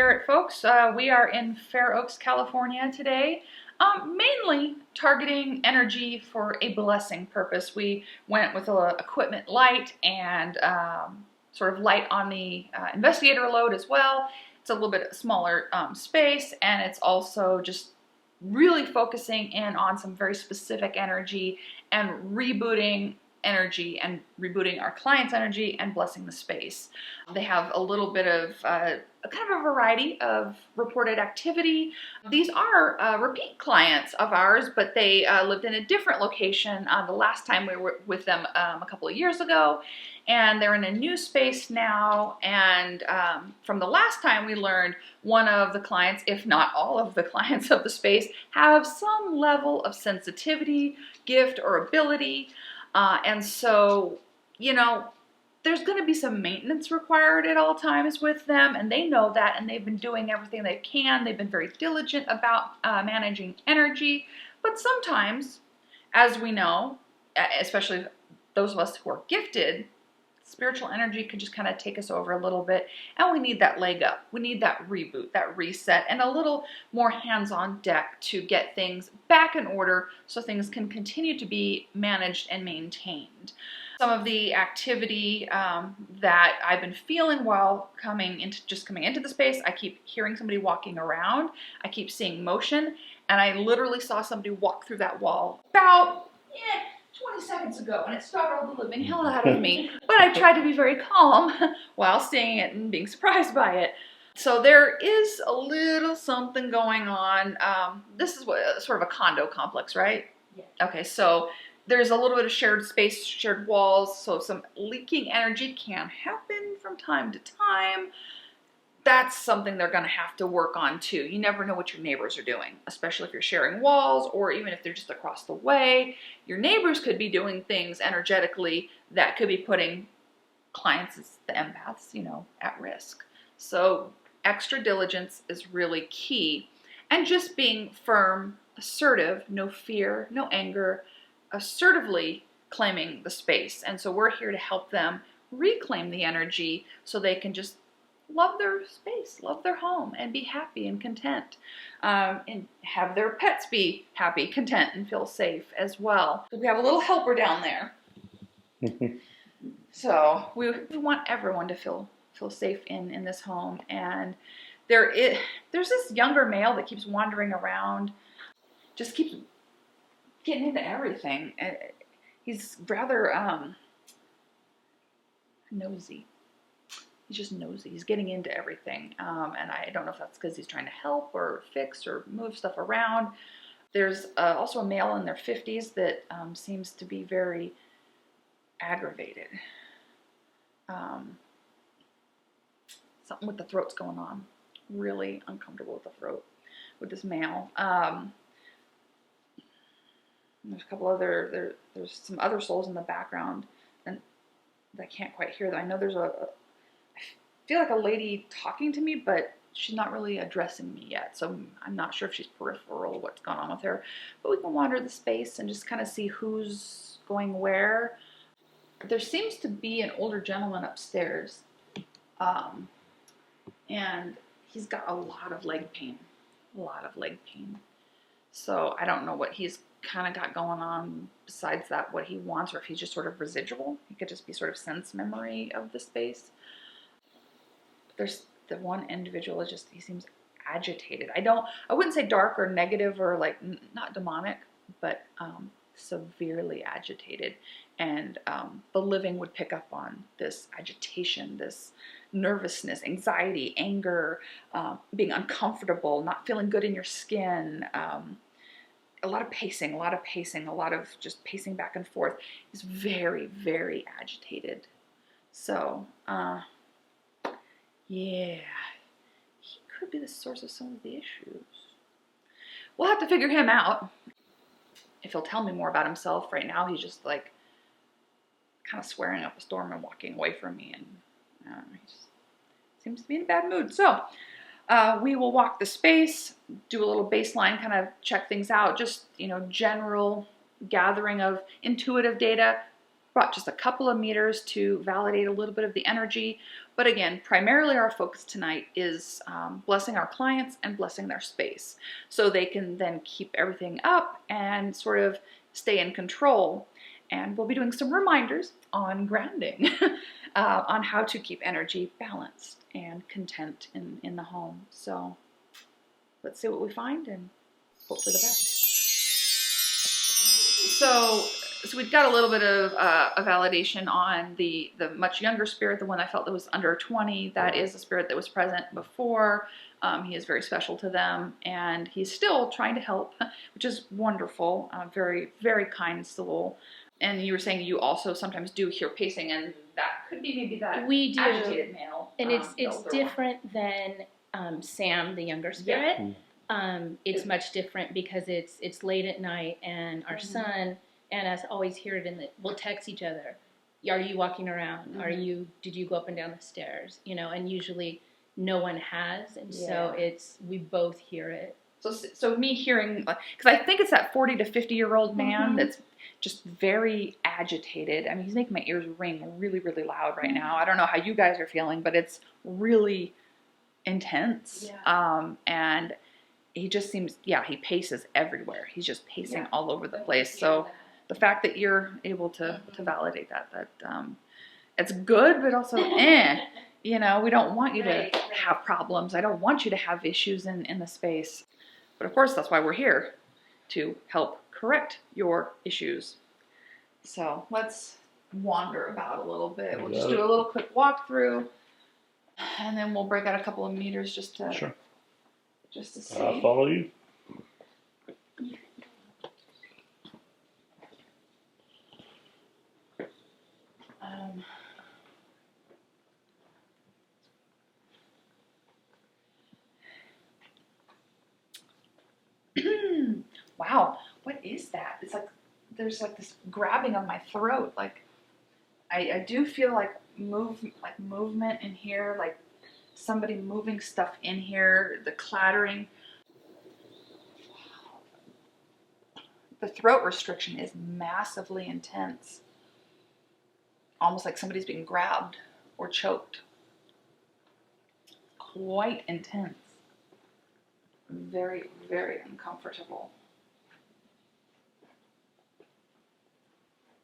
S.P.I.R.I.T folks. We are in Fair Oaks, California today, mainly targeting energy for a blessing purpose. We went with a equipment light and sort of light on the investigator load as well. It's a little bit smaller space, and it's also just really focusing in on some very specific energy and rebooting energy and rebooting our client's energy and blessing the space. They have a little bit of kind of a variety of reported activity. These are repeat clients of ours, but they lived in a different location the last time we were with them a couple of years ago, and they're in a new space now. And from the last time we learned, one of the clients, if not all of the clients of the space, have some level of sensitivity, gift, or ability. And so, you know, there's going to be some maintenance required at all times with them, and they know that, and they've been doing everything they can. They've been very diligent about managing energy, but sometimes, as we know, especially those of us who are gifted, spiritual energy can just kind of take us over a little bit, and we need that leg up. We need that reboot, that reset, and a little more hands on deck to get things back in order so things can continue to be managed and maintained. Some of the activity that I've been feeling while coming into the space, I keep hearing somebody walking around. I keep seeing motion, and I literally saw somebody walk through that wall about 20 seconds ago, and it startled the living hell out of me. But I tried to be very calm while seeing it and being surprised by it. So there is a little something going on. This is sort of a condo complex, right? Yeah. Okay, so there's a little bit of shared space, shared walls, so some leaking energy can happen from time to time. That's something they're going to have to work on too. You never know what your neighbors are doing, especially if you're sharing walls or even if they're just across the way. Your neighbors could be doing things energetically that could be putting clients, the empaths, at risk. So extra diligence is really key. And just being firm, assertive, no fear, no anger, assertively claiming the space. And so we're here to help them reclaim the energy so they can just love their space, love their home, and be happy and content, and have their pets be happy, content, and feel safe as well. So we have a little helper down there. So we want everyone to feel safe in this home. And there's this younger male that keeps wandering around, just keeps getting into everything. He's rather nosy. He's just nosy. He's getting into everything. And I don't know if that's because he's trying to help or fix or move stuff around. There's also a male in their 50s that seems to be very aggravated. Something with the throat's going on. Really uncomfortable with the throat with this male. There's a couple other, there's some other souls in the background, and I can't quite hear them. I know there's I feel like a lady talking to me, but she's not really addressing me yet. So I'm not sure if she's peripheral, what's going on with her. But we can wander the space and just kind of see who's going where. There seems to be an older gentleman upstairs. And he's got a lot of leg pain. So I don't know what he's kind of got going on besides that, what he wants, or if he's just sort of residual. He could just be sort of sense memory of the space. There's the one individual is he seems agitated. I wouldn't say dark or negative or like not demonic, but severely agitated. And the living would pick up on this agitation, this nervousness, anxiety, anger, being uncomfortable, not feeling good in your skin, a lot of pacing, a lot of just pacing back and forth. He's very, very agitated. So, yeah, he could be the source of some of the issues. We'll have to figure him out. If he'll tell me more about himself. Right now, he's just like kind of swearing up a storm and walking away from me, and he just seems to be in a bad mood. So we will walk the space, do a little baseline, kind of check things out, just general gathering of intuitive data. Brought just a couple of meters to validate a little bit of the energy. But again, primarily our focus tonight is blessing our clients and blessing their space so they can then keep everything up and sort of stay in control. And we'll be doing some reminders on grounding, on how to keep energy balanced and content in the home. So let's see what we find and hope for the best. So we've got a little bit of a validation on the much younger spirit, the one I felt that was under 20. That is the spirit that was present before. He is very special to them, and he's still trying to help, which is wonderful. Very, very kind soul. And you were saying you also sometimes do hear pacing, and that could be maybe that we do. Agitated male. And it's different than Sam, the younger spirit. Yeah. It's much different because it's late at night, and our son and us always hear it we'll text each other. Are you walking around? Did you go up and down the stairs? And usually no one has, and so we both hear it. So me hearing, because I think it's that 40 to 50-year-old man that's just very agitated. I mean, he's making my ears ring really, really loud right now. I don't know how you guys are feeling, but it's really intense. Yeah. And he just seems, he paces everywhere. He's just pacing all over the place. So the fact that you're able to validate that it's good, but also, we don't want you to have problems. I don't want you to have issues in the space. But of course, that's why we're here, to help correct your issues. So let's wander about a little bit. We'll just do a little quick walkthrough, and then we'll break out a couple of meters just to see. I'll follow you. Wow, what is that? It's like there's like this grabbing of my throat. Like I do feel like movement in here, like somebody moving stuff in here, the clattering. The throat restriction is massively intense. Almost like somebody's being grabbed or choked. Quite intense. Very, very uncomfortable.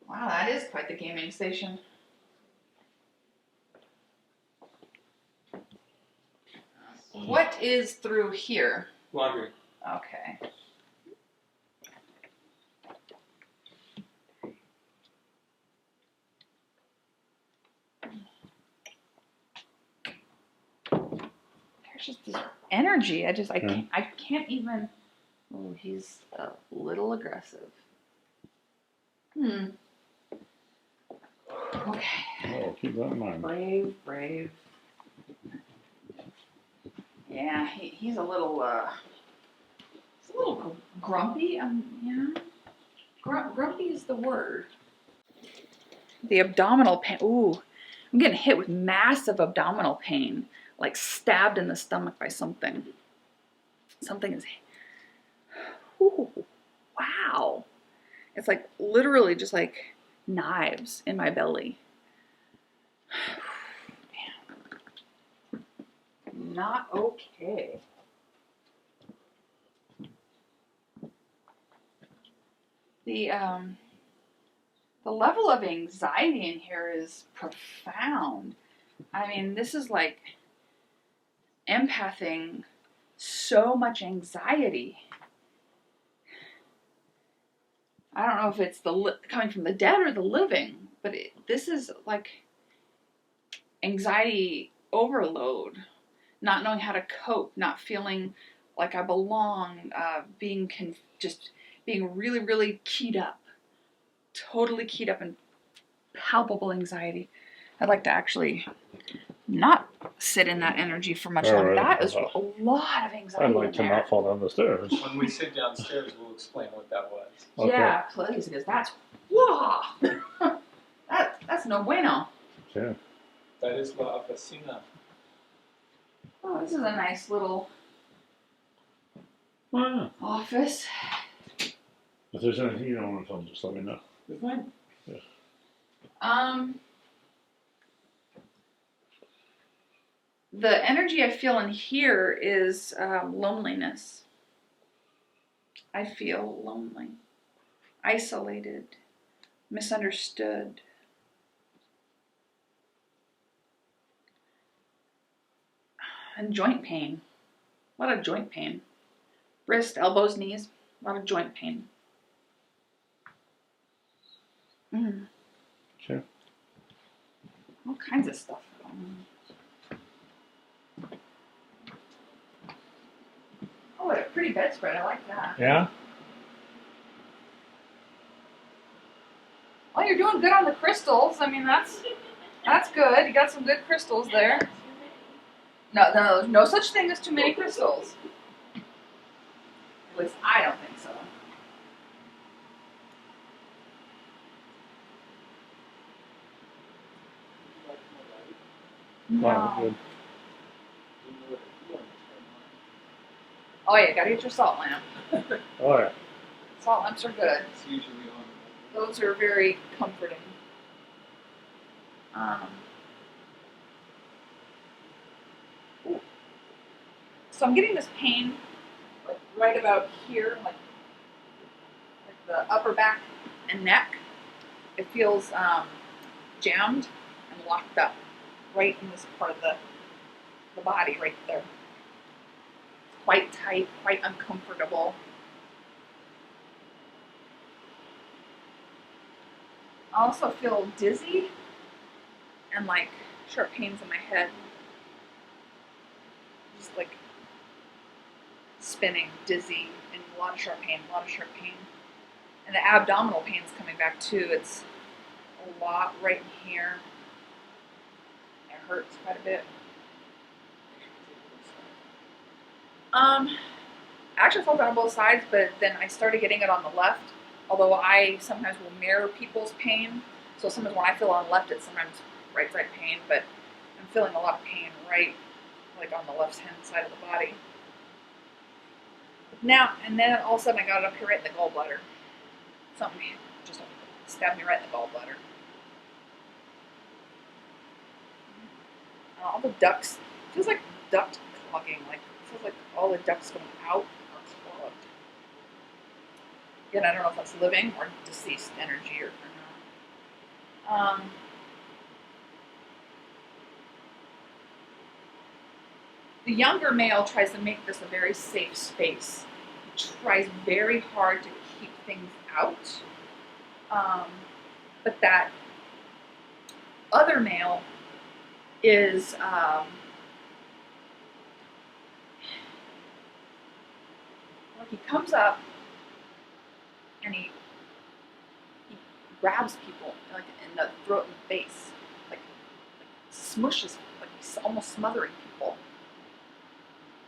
Wow, that is quite the gaming station. What is through here? Laundry. Okay. There's just this energy. I can't even. Oh, he's a little aggressive. Okay. Oh, keep that in mind. Brave. Yeah, he's a little grumpy. Grumpy is the word. The abdominal pain. Ooh, I'm getting hit with massive abdominal pain, like stabbed in the stomach by something. Something is. Ooh, wow. It's like literally just like knives in my belly. Man. Not okay. The level of anxiety in here is profound. I mean, this is like empathing so much anxiety. I don't know if it's coming from the dead or the living, but this is like anxiety overload, not knowing how to cope, not feeling like I belong, just being really, really keyed up, totally keyed up, and palpable anxiety. I'd like to actually not sit in that energy for much longer. That is a lot of anxiety. I'd like to not fall down the stairs. When we sit downstairs, we'll explain what that was. Okay. Yeah, please, because that's that's no bueno. Yeah. That is La Oficina. Oh, this is a nice little office. If there's anything you don't want to tell me, just let me know. You're fine. Yeah. The energy I feel in here is loneliness. I feel lonely, isolated, misunderstood. And joint pain. A lot of joint pain. Wrist, elbows, knees. A lot of joint pain. Okay. All kinds of stuff. Oh, what a pretty bedspread. I like that. Yeah? Well, you're doing good on the crystals. I mean, that's good. You got some good crystals there. No, there's no such thing as too many crystals. At least I don't think so. Wow, good. Oh yeah, gotta get your salt lamp. Oh, yeah. Salt lamps are good. It's usually on. Those are very comforting. Ooh. So I'm getting this pain, like right about here, like the upper back and neck. It feels jammed and locked up right in this part of the body, right there. It's quite tight, quite uncomfortable. I also feel dizzy and like sharp pains in my head. Just like spinning, dizzy, and a lot of sharp pain, a lot of sharp pain. And the abdominal pain's coming back too. It's a lot right in here. It hurts quite a bit. I actually felt it on both sides, but then I started getting it on the left. Although I sometimes will mirror people's pain. So sometimes when I feel on the left, it's sometimes right side pain, but I'm feeling a lot of pain right, like on the left hand side of the body. Now, and then all of a sudden I got it up here right in the gallbladder. Something just stabbed me right in the gallbladder. All the ducts, it feels like duct clogging, like it feels like all the ducts going out are clogged. Again, I don't know if that's living or deceased energy or not. The younger male tries to make this a very safe space. He tries very hard to keep things out. But that other male is like he comes up and he grabs people like in the throat and face, like smushes, like he's almost smothering people.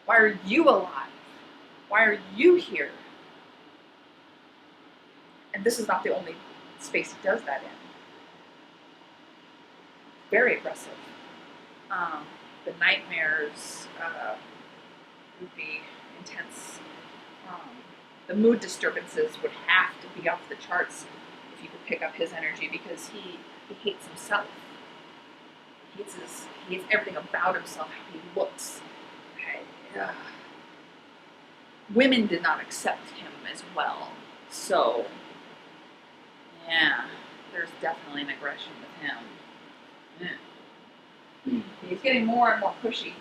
Why are you alive? Why are you here? And this is not the only space he does that in. Very aggressive. The nightmares would be intense. The mood disturbances would have to be off the charts if you could pick up his energy because he hates himself. He hates everything about himself, how he looks. Okay. Women did not accept him as well. So, yeah, there's definitely an aggression with him. Yeah. He's getting more and more pushy.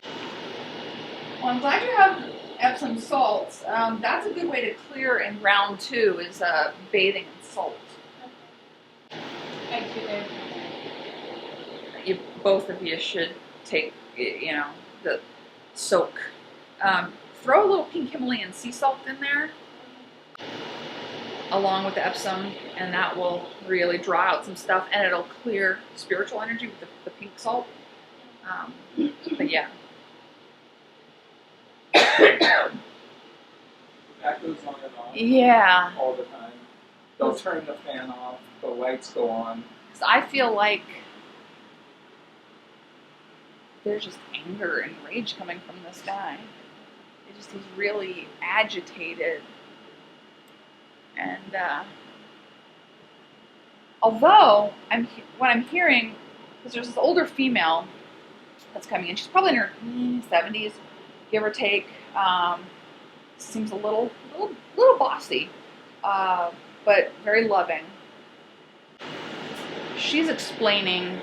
Well, I'm glad you have Epsom salts. That's a good way to clear in round 2 is bathing in salt. I do it. Both of you should take, the soak. Throw a little pink Himalayan sea salt in there along with the Epsom, and that will really draw out some stuff, and it'll clear spiritual energy with the pink salt. But yeah. That goes on and on. Yeah. All the time. They'll turn the fan off, the lights go on. 'Cause I feel like there's just anger and rage coming from this guy. He's really agitated. And although what I'm hearing, because there's this older female that's coming in. She's probably in her 70s, give or take. Seems a little bossy, but very loving. She's explaining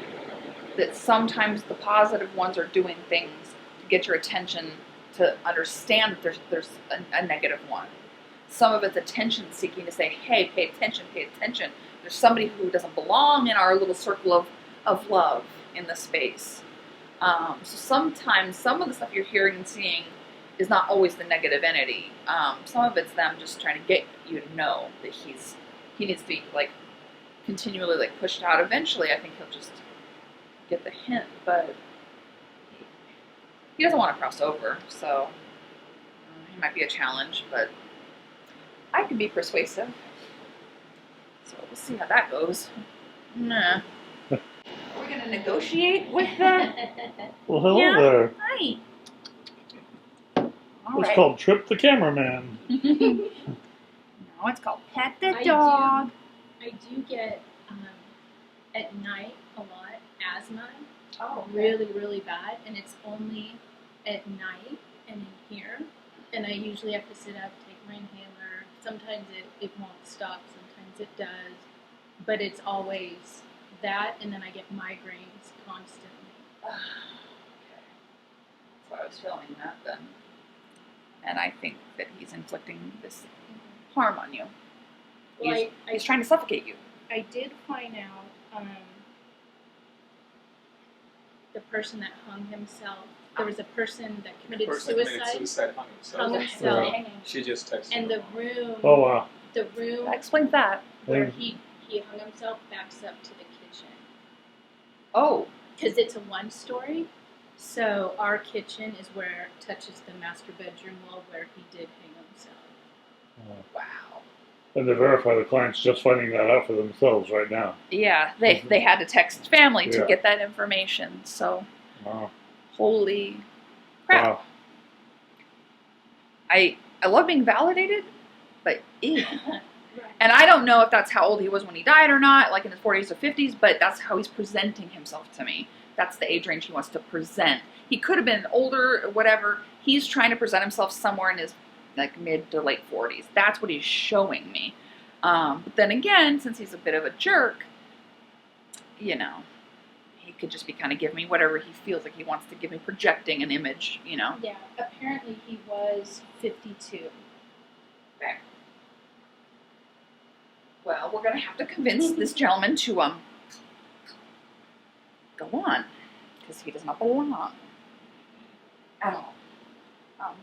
that sometimes the positive ones are doing things to get your attention, to understand that there's a negative one. Some of it's attention seeking to say, hey, pay attention, pay attention. There's somebody who doesn't belong in our little circle of love in the space. So sometimes some of the stuff you're hearing and seeing is not always the negative entity. Some of it's them just trying to get you to know that he needs to be like continually like pushed out. Eventually, I think he'll just get the hint, but he doesn't want to cross over, so he might be a challenge, but I can be persuasive. So we'll see how that goes. Nah. Are we going to negotiate with the... Well, hello Yeah. there. Hi. All It's right. called Trip the Cameraman. No, it's called Pet the I Dog. I do get at night a lot asthma, Oh, really, really bad, and it's only at night and in here. And I usually have to sit up, take my inhaler. Sometimes it won't stop, sometimes it does, but it's always that, and then I get migraines constantly. Okay. So I was feeling that then. And I think that he's inflicting this harm on you. Well, He's trying to suffocate you. I did find out the person that hung himself. There was a person that committed Person suicide. committed suicide hung Hung himself. himself. She just texted And him. the room, Oh, wow. the room That explains that. where he hung himself backs up to the kitchen Oh. because it's a 1-story. So our kitchen is where it touches the master bedroom wall where he did hang himself. Wow. And to verify, the client's just finding that out for themselves right now. Yeah, they had to text family to Yeah. get that information. So, Wow. holy crap. Wow. I love being validated, but ew. Right. And I don't know if that's how old he was when he died or not, like in his 40s or 50s, but that's how he's presenting himself to me. That's the age range he wants to present. He could have been older or whatever. He's trying to present himself somewhere in his like mid to late 40s. That's what he's showing me. But then again, since he's a bit of a jerk, you know, he could just be kind of giving me whatever he feels like he wants to give me, projecting an image, you know. Yeah, apparently he was 52. Okay. Well, we're going to have to convince this gentleman to go on, because he does not belong at all.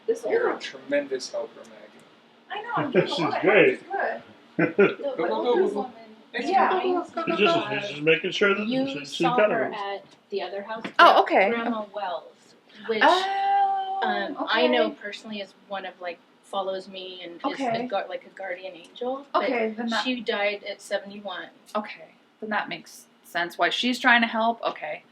This You're old... a tremendous helper, Maggie. I know, I'm doing a She's lot of great. help. It's good. The Go, go, older go, go. woman. Yeah. He's just making sure that You she's saw got her it. at the other house. Oh, okay. Grandma Wells, which Oh, I know okay. personally is one of like follows me and Okay. is like a guardian angel. But Okay, then that... she died at 71. Okay, then that makes sense why she's trying to help. Okay.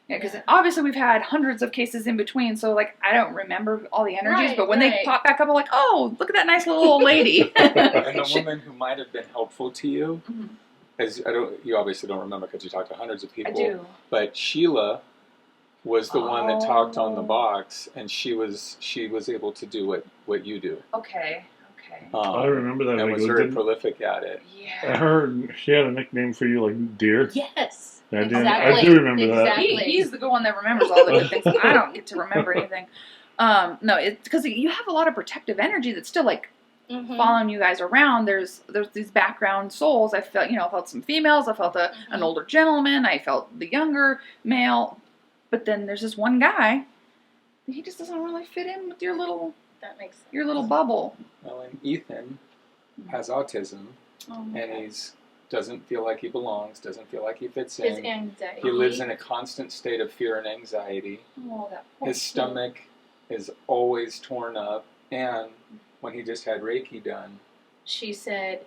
Yeah, because Yeah. obviously we've had hundreds of cases in between, so like I don't remember all the energies, Right, but when they right. pop back up, I'm like, oh, look at that nice little old lady. And the woman who might have been helpful to you, Mhm. as you obviously don't remember because you talked to hundreds of I people. do. But Sheila was the one that talked on the Oh. box, and she was able to do what you do. Okay. I remember that. And Like, was very didn't- prolific at it. I Yeah. heard she had a nickname for you, like Deer. Yes. I do- Exactly. I do remember that. Exactly. He's the good one that remembers all the good things. I don't get to remember anything. No, it's because you have a lot of protective energy that's still like Mhm. following you guys around. There's these background souls. I felt some females. I felt an older gentleman. I felt the younger male. But then there's this one guy. He just doesn't really fit in with your little That makes sense. bubble. Well, and Ethan has autism, Oh, and he's doesn't feel like he belongs, doesn't feel like he fits His in. anxiety. He lives in a constant state of fear and anxiety. oh, that poor His kid. stomach is always torn up, and when he just had Reiki done, She said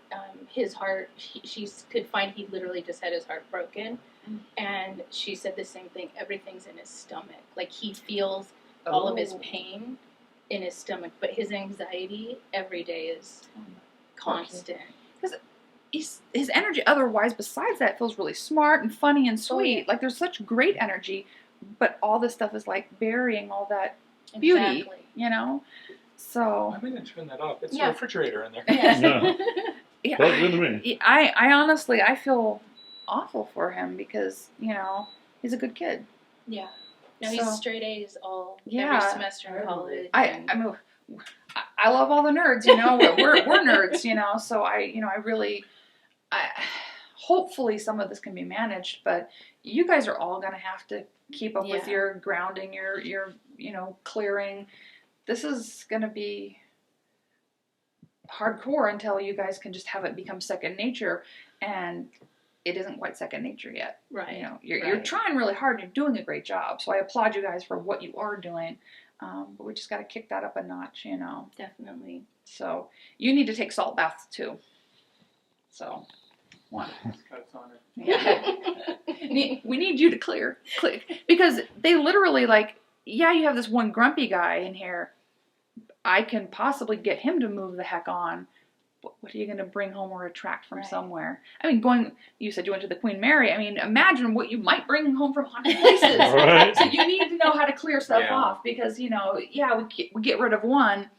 his heart, she could find he literally just had his heart broken. Mm. And she said the same thing. Everything's in his stomach. Like he feels all of his Oh. pain in his stomach. But his anxiety every day is constant. His energy otherwise besides that feels really smart and funny and sweet. yeah. Like there's such great energy but all this stuff is like burying all that beauty, Exactly. you know? So, I'm going to turn that off. It's Yeah. a refrigerator in there. Yes. Yeah. yeah, Well, good to me. I honestly, I feel awful for him because, you know, he's a good kid. Yeah. No, So- he's straight A's every Yeah. semester in college. I mean, I love all the nerds, you know, we're nerds, you know, so I really, hopefully some of this can be managed, but you guys are all going to have to keep up with Yeah. your grounding, your, you know, clearing. This is going to be hardcore until you guys can just have it become second nature, and it isn't quite second nature yet. Right. You know, you're trying really hard. You're doing a great job. So I applaud you guys for what you are doing. But we just got to kick that up a notch, you know. Definitely. So you need to take salt baths too. So, one. Cuts on it. Yeah. We need you to clear. Because they literally, like, yeah, you have this one grumpy guy in here. I can possibly get him to move the heck on. But what are you going to bring home or attract from Right. somewhere? I mean, you said you went to the Queen Mary. I mean, imagine what you might bring home from haunted places. Right. So you need to know how to clear stuff Yeah. off because, you know, yeah, we get rid of one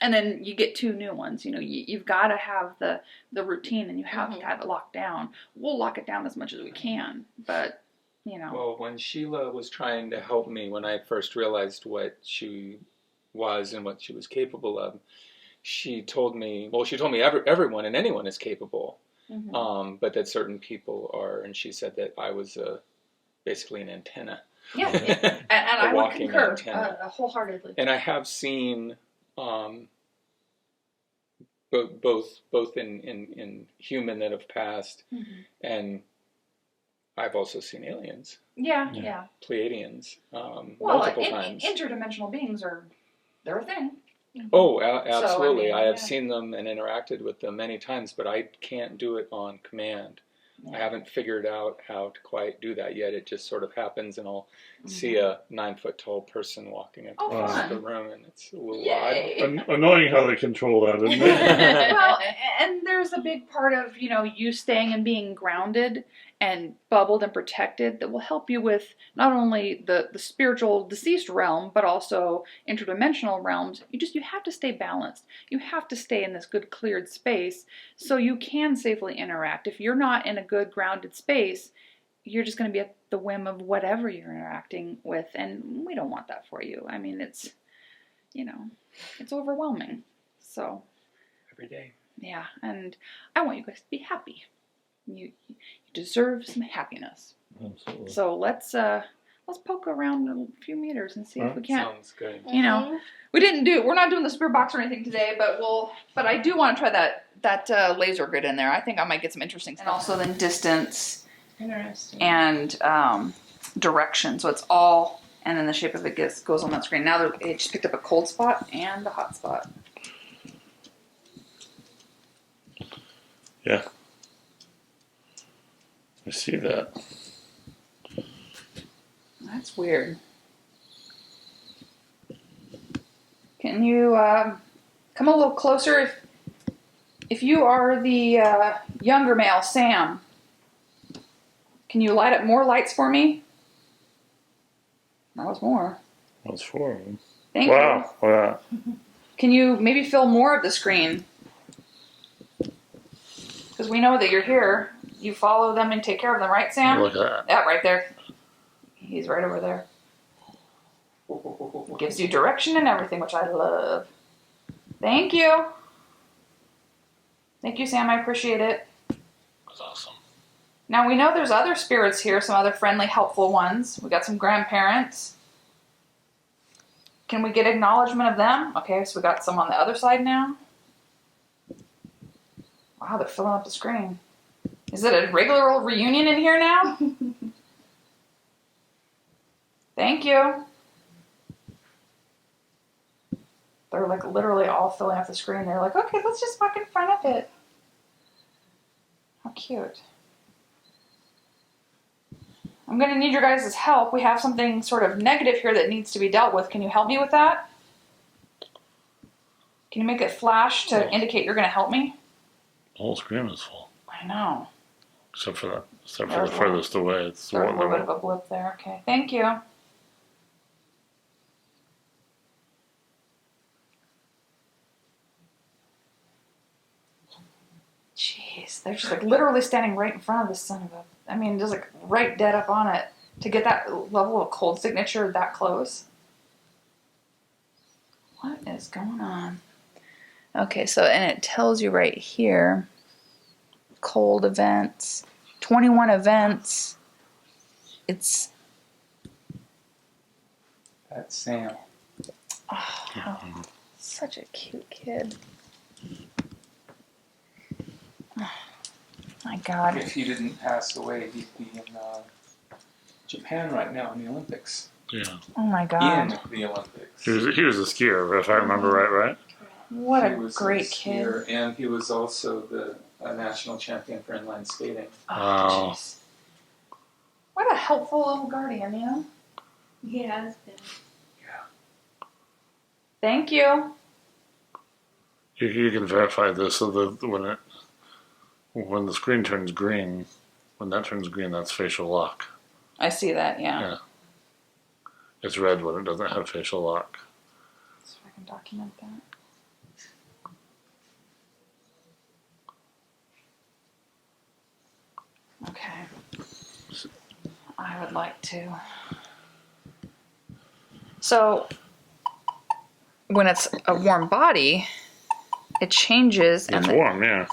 and then you get two new ones. You know, you've got to have the routine and you have to have it locked down. We'll lock it down as much as we can, but, you know. Well, when Sheila was trying to help me, when I first realized what she was and what she was capable of, she told me everyone and anyone is capable, Mm-hmm. but that certain people are, and she said that I was basically an antenna. Yeah, and I would walking concur antenna. wholeheartedly. And I have seen both in human that have passed, and I've also seen aliens, Yeah. Pleiadians, Well, multiple times. interdimensional beings they're a thing. Oh, absolutely. mean, I have yeah. seen them and interacted with them many times, but I can't do it on command. I haven't figured out how to quite do that yet. It just sort of happens, and I'll see a 9-foot tall person walking across fun. the room, and it's a little Yay. odd. Annoying how they control that, isn't it? Well, and there's a big part of, you know, you staying and being grounded and bubbled and protected that will help you with not only the spiritual deceased realm, but also interdimensional realms. You have to stay balanced. You have to stay in this good cleared space so you can safely interact. If you're not in a good grounded space, you're just going to be at the whim of whatever you're interacting with, and we don't want that for you. I mean, it's, you know, it's overwhelming. So, Every day. yeah, and I want you guys to be happy. You deserve some happiness. Absolutely. So let's poke around a few meters and see if we can't. Sounds good. You know, we're not doing the spirit box or anything today, but I do want to try that laser grid in there. I think I might get some interesting stuff. And also then distance Interesting. and direction. So it's all, and then the shape of it goes on that screen. Now it just picked up a cold spot and a hot spot. Yeah. I see that. That's weird. Can you come a little closer? If you are the younger male, Sam, can you light up more lights for me? That was more. That's 4 of them. Thank you. Wow. Wow. Can you maybe fill more of the screen? Because we know that you're here. You follow them and take care of them, right, Sam? Look at that. Yeah, right there. He's right over there. Gives you direction and everything, which I love. Thank you. Thank you, Sam. I appreciate it. That's awesome. Now, we know there's other spirits here, some other friendly, helpful ones. We got some grandparents. Can we get acknowledgement of them? Okay, so we got some on the other side now. Wow, they're filling up the screen. Is it a regular old reunion in here now? Thank you. They're like literally all filling up the screen. They're like, okay, let's just walk in front of it. How cute. I'm going to need your guys' help. We have something sort of negative here that needs to be dealt with. Can you help me with that? Can you make it flash to indicate you're going to help me? The whole screen is full. I know. Except for the There's furthest away. It's the There's a one little bit that of a blip there. Okay, thank you. they're just like literally standing right in front of the son of a. I mean, just like right dead up on it to get that level of cold signature that close. What is going on? Okay, so and it tells you right here, cold events, 21 events. It's. That's Sam. Oh, such a cute kid. Oh, my God. If he didn't pass away, he'd be in Japan right now in the Olympics. Yeah. Oh my God. In the Olympics. He was a skier, if I remember right? What He a was great a kid. skier, and he was also the national champion for inline skating. Oh, jeez. What a helpful little guardian, you know? He has been. Thank you. You can verify this so that when the screen turns green, when that turns green, that's facial lock. I see that, yeah. Yeah. It's red when it doesn't have facial lock. So I can document that. Okay. I would like to. So, when it's a warm body, it changes. It's warm, yeah.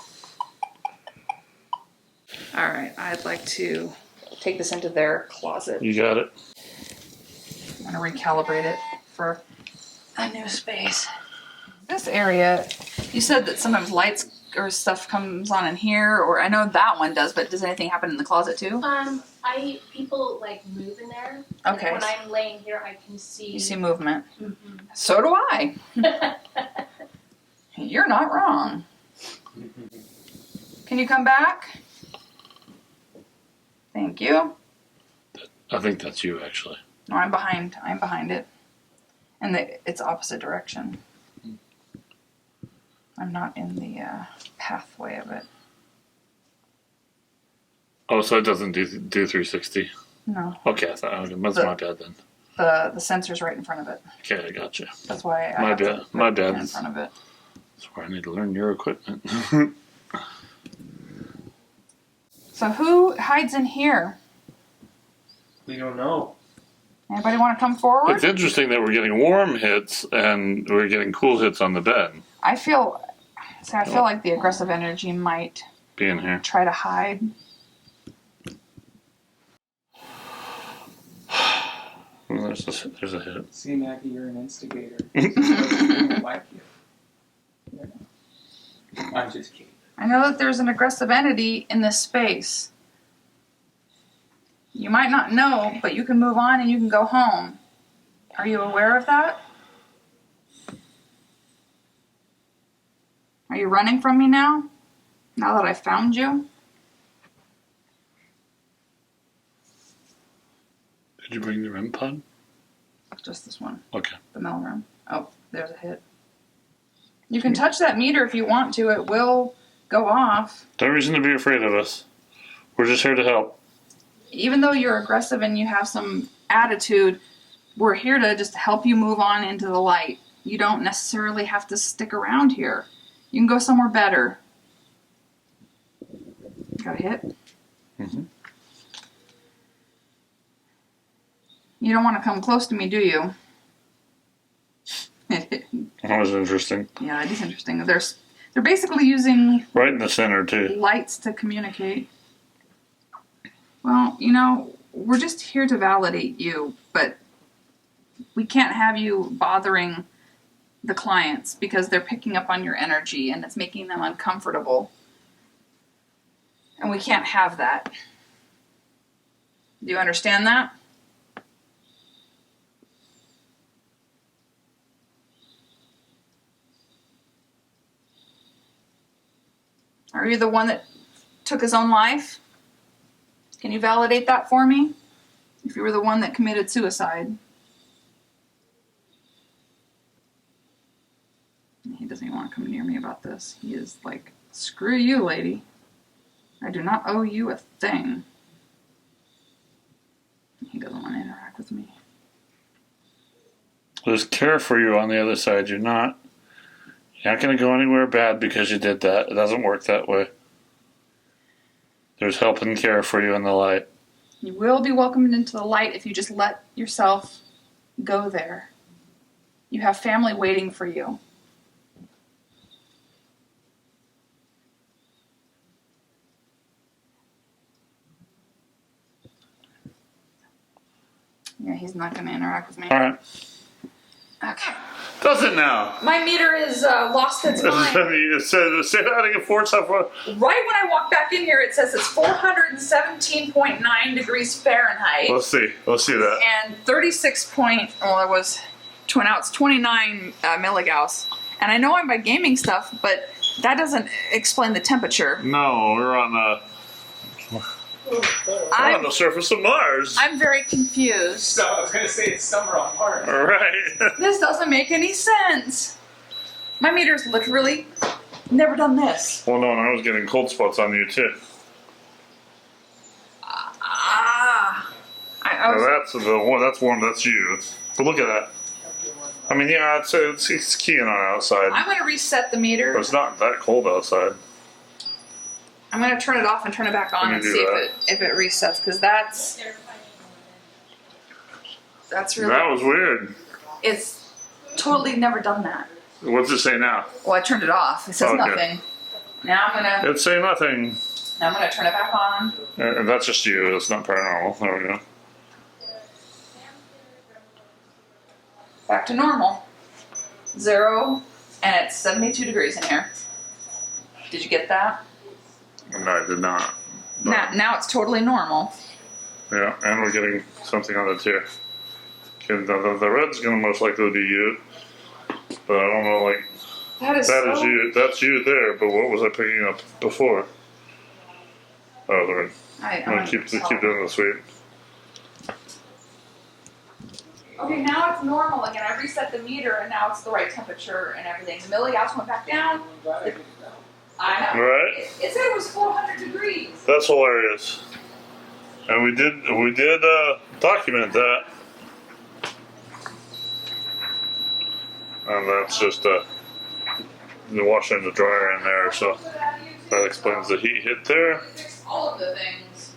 All right, I'd like to take this into their closet. You got it. I'm going to recalibrate it for a new space. This area, you said that sometimes lights or stuff comes on in here, or I know that one does, but does anything happen in the closet too? People like move in there. Okay. When I'm laying here, I can see. You see movement. Mm-hmm. So do I. You're not wrong. Can you come back? Thank you. I think that's you, actually. No, I'm behind. I'm behind it. And it's opposite direction. I'm not in the pathway of it. Oh, so it doesn't do 360? No. Okay, that's my bad then. The sensor's right in front of it. Okay, I got you. That's why I My have bad. to My put it bad. in front of it. That's where I need to learn your equipment. So who hides in here? We don't know. Anybody want to come forward? It's interesting that we're getting warm hits and we're getting cool hits on the bed. I feel like the aggressive energy might Be in here. try to hide. Oh, there's a hit. See, Maggie, you're an instigator. This is why we don't like you. I'm just kidding. I know that there's an aggressive entity in this space. You might not know, but you can move on and you can go home. Are you aware of that? Are you running from me now? Now that I found you? Did you bring the REM pod? Just this one. Okay. The Mel room. Oh, there's a hit. You can touch that meter if you want to. It will go off. No reason to be afraid of us. We're just here to help. Even though you're aggressive and you have some attitude, we're here to just help you move on into the light. You don't necessarily have to stick around here. You can go somewhere better. Got a hit? Mm-hmm. You don't want to come close to me, do you? That was interesting. Yeah, it is interesting. They're basically using Right in the center, too. lights to communicate. Well, you know, we're just here to validate you, but we can't have you bothering the clients because they're picking up on your energy and it's making them uncomfortable. And we can't have that. Do you understand that? Are you the one that took his own life? Can you validate that for me? If you were the one that committed suicide. He doesn't even want to come near me about this. He is like, screw you, lady. I do not owe you a thing. He doesn't want to interact with me. There's care for you on the other side. You're not going to go anywhere bad because you did that. It doesn't work that way. There's help and care for you in the light. You will be welcomed into the light if you just let yourself go there. You have family waiting for you. Yeah, he's not going to interact with me. All right. Okay. Does it now? My meter is lost its mind. It says, say that again, 4 stuff. Right when I walk back in here, it says it's 417.9 degrees Fahrenheit. Let's see that. And 29 milligauss. And I know I'm by gaming stuff, but that doesn't explain the temperature. No, we're on the surface of Mars. I'm very confused. So I was going to say it's summer on Mars. All right. This doesn't make any sense. My meter's literally never done this. Well, no, and I was getting cold spots on you too. That's the one. That's one. That's you. But look at that. I mean, yeah, it's keying on outside. I'm going to reset the meter. But it's not that cold outside. I'm going to turn it off and turn it back on and see if it resets, because that's really... That was weird. It's totally never done that. What's it say now? Well, I turned it off. It says nothing. Now I'm going to... It's saying nothing. Now I'm going to turn it back on. And that's just you. It's not paranormal. There we go. Back to normal. 0, and it's 72 degrees in here. Did you get that? No, I did not. Now it's totally normal. Yeah, and we're getting something on it here. Okay, the red's going to most likely be you. But I don't know, like... That is you. That's you there, but what was I picking up before? Oh, Lord. I'm going to keep doing this, wait. Okay, now it's normal again. I reset the meter, and now it's the right temperature and everything. The milligauss went back down. I know. Right? It said it was 400 degrees. That's hilarious. And we did document that. And that's just the washer and the dryer in there, so that explains the heat hit there. Fix all of the things,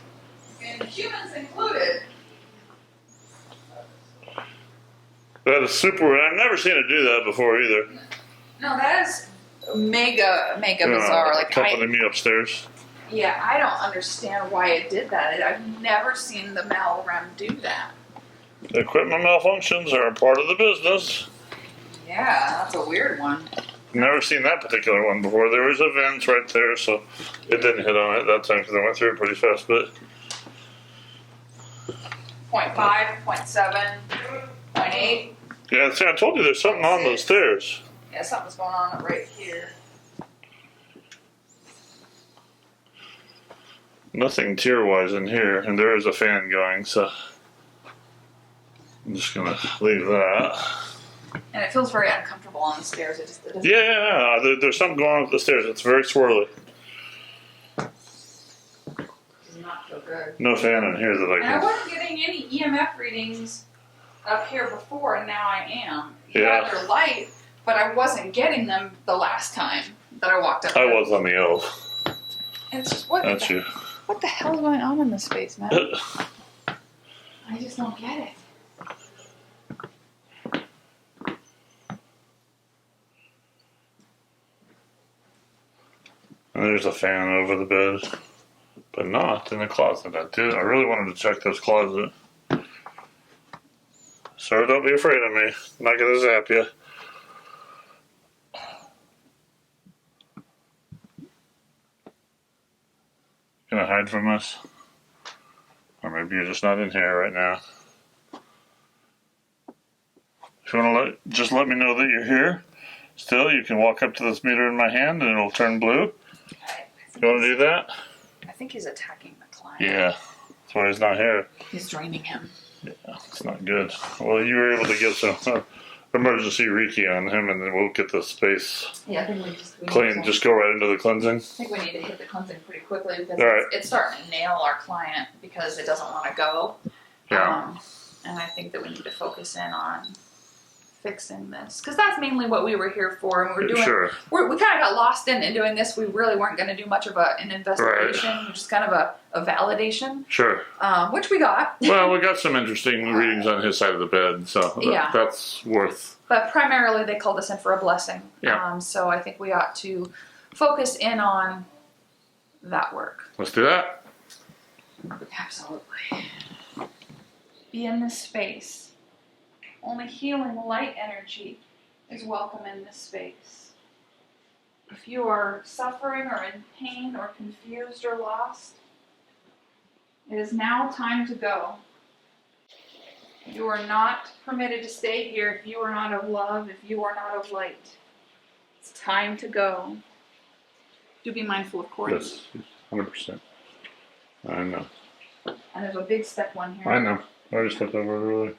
and humans included. That is super weird. I've never seen it do that before either. No, that is mega bizarre. Like accompanying me upstairs. Yeah, I don't understand why it did that. I've never seen the Mel-Rem do that. Equipment malfunctions are a part of the business. Yeah, that's a weird one. Never seen that particular one before. There was a vent right there, so it didn't hit on it that time because I went through it pretty fast. But 0.5, 0.7, 0.8. yeah, see, I told you there's something on those stairs. Yeah, something's going on right here. Nothing tier-wise in here, and there is a fan going, so I'm just gonna leave that. And it feels very uncomfortable on the stairs. It doesn't... Yeah. There's something going on with the stairs. It's very swirly. Does not feel good. No fan in here that I And I can. wasn't getting any EMF readings up here before, and now I am. Yeah. They're light, but I wasn't getting them the last time that I walked up I here. was on the O. It's just, That's you. what the hell is going on in this space, man? I just don't get it. And there's a fan over the bed, but not in the closet. I really wanted to check this closet. Sir, don't be afraid of me. I'm not gonna zap you. Gonna hide from us? Or maybe you're just not in here right now. If you wanna just let me know that you're here. Still, you can walk up to this meter in my hand and it'll turn blue. You want to do that? I think he's attacking the client. Yeah, that's why he's not here. He's draining him. Yeah, it's not good. Well, you were able to get some emergency Reiki on him, and then we'll get the space Yeah, I think we clean. Just go right into the cleansing. I think we need to hit the cleansing pretty quickly because Right. it's starting to nail our client because it doesn't want to go. Yeah. And I think that we need to focus in on fixing this, because that's mainly what we were here for, and we're doing. Sure. We kind of got lost in doing this. We really weren't going to do much of an investigation, just kind of a validation. Sure. Which we got. Well, we got some interesting readings on his side of the bed, so that's worth. But primarily, they called us in for a blessing. Yeah. So I think we ought to focus in on that work. Let's do that. Absolutely. Be in this space. Only healing light energy is welcome in this space. If you are suffering or in pain or confused or lost, it is now time to go. You are not permitted to stay here if you are not of love, if you are not of light. It's time to go. Do be mindful of cords. Yes, 100%. I know. And there's a big step one here. I know. I already stepped over it earlier.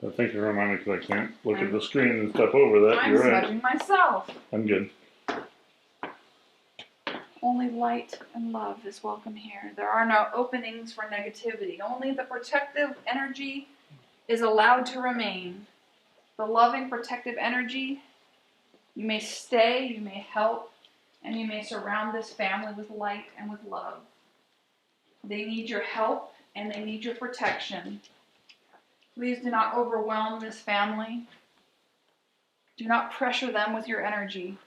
But thank you for reminding me because I can't look at the screen and step over that. I'm You're right. smudging myself. I'm good. Only light and love is welcome here. There are no openings for negativity. Only the protective energy is allowed to remain. The loving, protective energy, you may stay, you may help, and you may surround this family with light and with love. They need your help and they need your protection. Please do not overwhelm this family. Do not pressure them with your energy.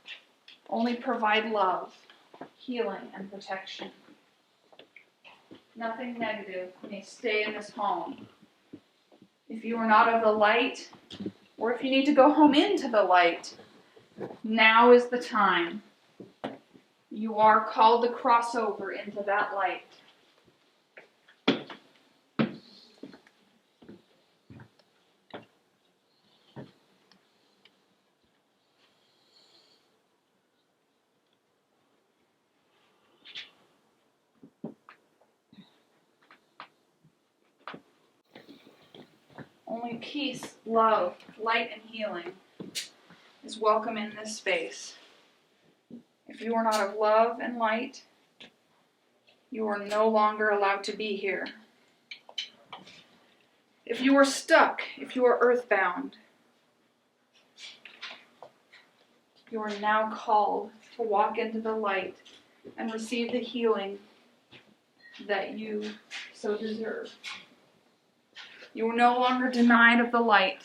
Only provide love, healing, and protection. Nothing negative may stay in this home. If you are not of the light, or if you need to go home into the light, now is the time. You are called to cross over into that light. Only peace, love, light, and healing is welcome in this space. If you are not of love and light, you are no longer allowed to be here. If you are stuck, if you are earthbound, you are now called to walk into the light and receive the healing that you so deserve. You are no longer denied of the light.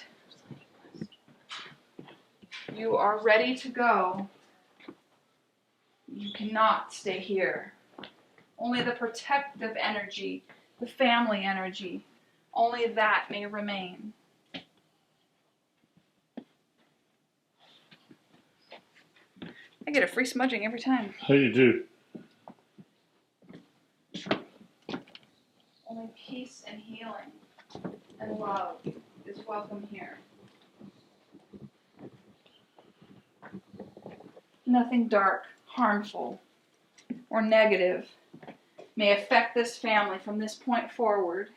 You are ready to go. You cannot stay here. Only the protective energy, the family energy, only that may remain. I get a free smudging every time. How you do? Only peace and healing and love is welcome here. Nothing dark, harmful, or negative may affect this family from this point forward.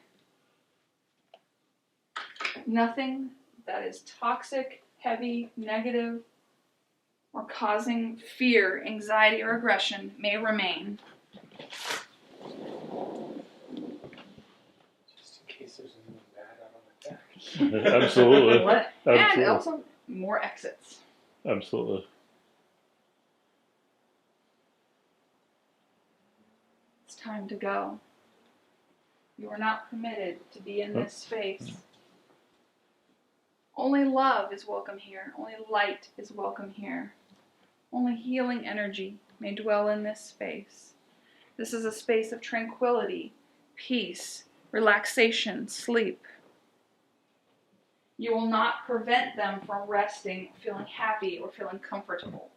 Nothing that is toxic, heavy, negative, or causing fear, anxiety, or aggression may remain. Just in case there's anything bad out on the back. Absolutely. What? Absolutely. And also more exits. Absolutely. It's time to go. You are not permitted to be in this space. Only love is welcome here. Only light is welcome here. Only healing energy may dwell in this space. This is a space of tranquility, peace, relaxation, sleep. You will not prevent them from resting, feeling happy, or feeling comfortable.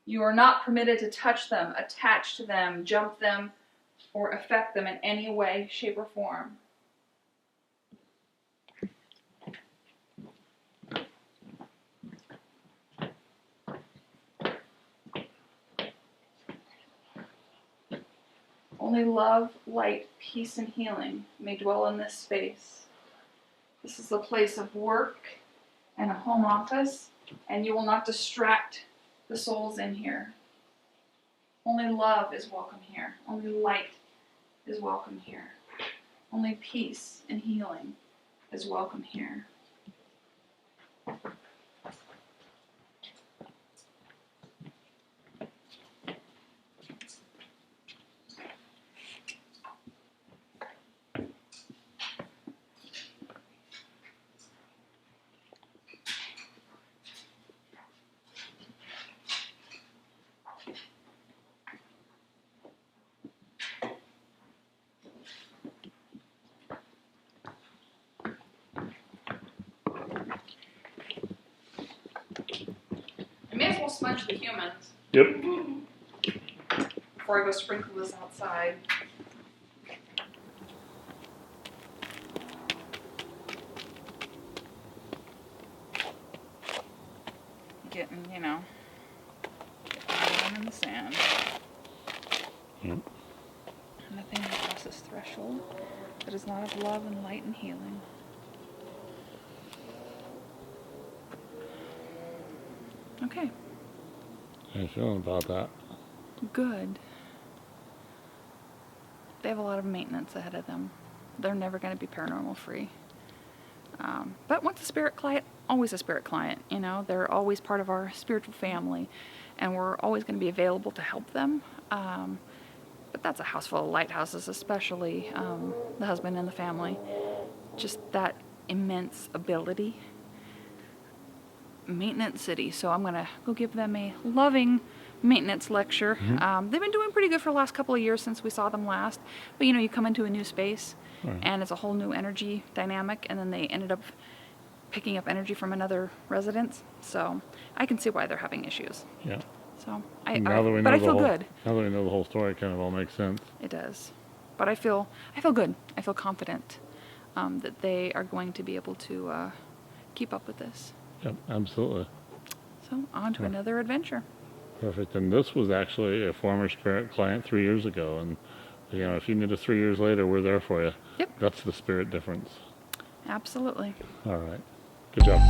You are not permitted to touch them, attach to them, jump them, or affect them in any way, shape, or form. Only love, light, peace, and healing may dwell in this space. This is a place of work and a home office, and you will not distract the souls in here. Only love is welcome here. Only light is welcome here. Only peace and healing is welcome here. I may as well smudge the humans Yep. before I go sprinkle this outside. Getting, you know, getting in the sand. Yep. Nothing will cross this threshold that is not of love and light and healing. Okay, How you feeling about that? good. They have a lot of maintenance ahead of them. They're never going to be paranormal free. But once a spirit client, always a spirit client. You know, they're always part of our spiritual family, and we're always going to be available to help them. But that's a house full of lighthouses, especially the husband and the family. Just that immense ability. Maintenance city. So I'm going to go give them a loving maintenance lecture. They've been doing pretty good for the last couple of years since we saw them last. But you know, you come into a new space and it's a whole new energy dynamic, and then they ended up picking up energy from another residence. So I can see why they're having issues. Yeah. So Now that we know but I the feel whole, good. Now that we know the whole story, it kind of all makes sense. It does. But I feel good. I feel confident that they are going to be able to keep up with this. Yep, absolutely. So on to another adventure. Perfect. And this was actually a former spirit client 3 years ago. And, you know, if you need us 3 years later, we're there for you. Yep. That's the spirit difference. Absolutely. All right. Good job.